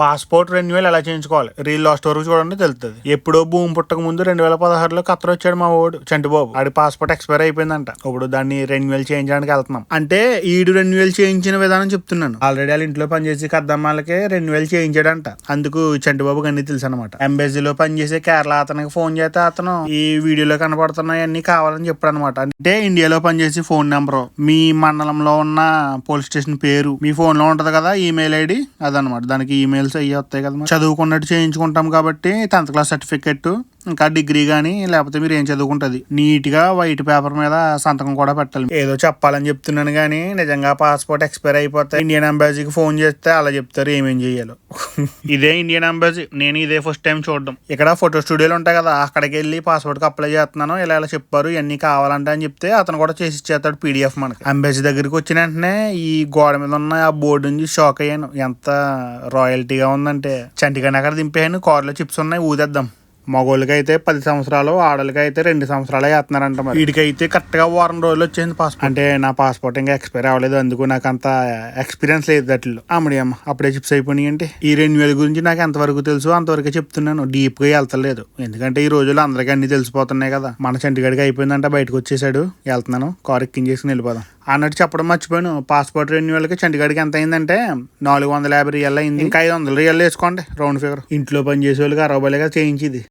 Passport renewal ఎలా చేయించుకోవాలి reel last వరకు చూడండి తెలుస్తుంది. ఎప్పుడో భూమి పుట్టక ముందు 2016లో ఖత్తర్ వచ్చాడు మా ఓడు చంటిబాబు. ఆడి పాస్పోర్ట్ ఎక్స్పైర్ అయిపోయిందంట. ఇప్పుడు దాన్ని రెన్యువల్ చేయించడానికి వెళ్తున్నాం. అంటే ఈడు రెన్యువల్ చేయించిన విధానం చెప్తున్నాను. ఆల్రెడీ వాళ్ళ ఇంట్లో పనిచేసి కద్దమ్మాలకే రెన్యువల్ చేయించాడంట. అందుకు చంటిబాబుకి అన్ని తెలుసు అనమాట. ఎంబసీలో పనిచేసే కేరళ అతనికి ఫోన్ చేస్తే అతను ఈ వీడియోలో కనపడుతున్నాయి అన్ని కావాలని చెప్పాడు అనమాట. అంటే ఇండియాలో పనిచేసి ఫోన్ నెంబరు, మీ మండలంలో ఉన్న పోలీస్ స్టేషన్ పేరు, మీ ఫోన్ లో ఉంటది కదా ఈమెయిల్ ఐడి, అదనమాట. దానికి ఈమెయిల్స్ అయ్యి వస్తాయి కదా. చదువుకున్నట్టు చేయించుకుంటాం కాబట్టి 10th క్లాస్ సర్టిఫికెట్, ఇంకా డిగ్రీ గానీ లేకపోతే మీరు ఏం చదువుకుంటది నీట్ గా వైట్ పేపర్ మీద సంతకం కూడా పెట్టాలి. ఏదో చెప్పాలని చెప్తున్నాను గానీ నిజంగా పాస్పోర్ట్ ఎక్స్పైర్ అయిపోతే ఇండియన్ ఎంబసీకి ఫోన్ చేస్తే అలా చెప్తారు ఏమేం చెయ్యాలో. ఇదే ఇండియన్ ఎంబసీ. నేను ఇదే ఫస్ట్ టైం చూడడం. ఇక్కడ ఫోటో స్టూడియోలు ఉంటాయి కదా, అక్కడికి వెళ్ళి పాస్పోర్ట్ కి అప్లై చేస్తున్నాను ఇలా చెప్పారు ఇవన్నీ కావాలంటే అని చెప్తే అతను కూడా చేసి ఇచ్చేస్తాడు పీడిఎఫ్ మనకి. ఎంబసీ దగ్గరికి వచ్చిన వెంటనే ఈ గోడ మీద ఉన్న ఆ బోర్డు నుంచి షాక్ అయ్యాను. ఎంత రాయల్టీగా ఉందంటే చంటిగాని అక్కడ దింపాను. కార్లో చిప్స్ ఉన్నాయి ఊదేద్దాం. మగోళ్ళకి అయితే 10 సంవత్సరాలు, ఆడోళ్ళకి అయితే 2 సంవత్సరాలే వేస్తున్నారంట. మరి వీడికైతే కరెక్ట్ గా వారం రోజులు వచ్చింది పాస్పోర్ట్. అంటే నా పాస్పోర్ట్ ఇంకా ఎక్స్పైర్ అవ్వలేదు, అందుకు నాకు అంత ఎక్స్పీరియన్స్ లేదు దాంట్లో. అమ్మడి అప్పుడే చిప్స్ అయిపోయినాయి. అంటే ఈ రెన్యువల్ గురించి నాకు ఎంతవరకు తెలుసు అంతవరకే చెప్తున్నాను, డీప్ గా వెళ్తలేదు. ఎందుకంటే ఈ రోజుల్లో అందరికీ అన్ని తెలిసిపోతున్నాయి కదా. మన చంటిగడికి అయిపోయిందంటే బయటకు వచ్చేసాడు, వెళ్తున్నాను కార్ ఎక్కించేసుకుని వెళ్ళిపోదాం అన్నట్టు చెప్పడం మర్చిపోయాను. పాస్పోర్ట్ రెన్యువల్ కి చంటిగడికి ఎంత అయిందంటే 450 రియల్ అయింది. ఇంకా 500 రియల్ వేసుకోండి రౌండ్ ఫిగర్. ఇంట్లో పని చేసే వాళ్ళకి 60 చేయించింది.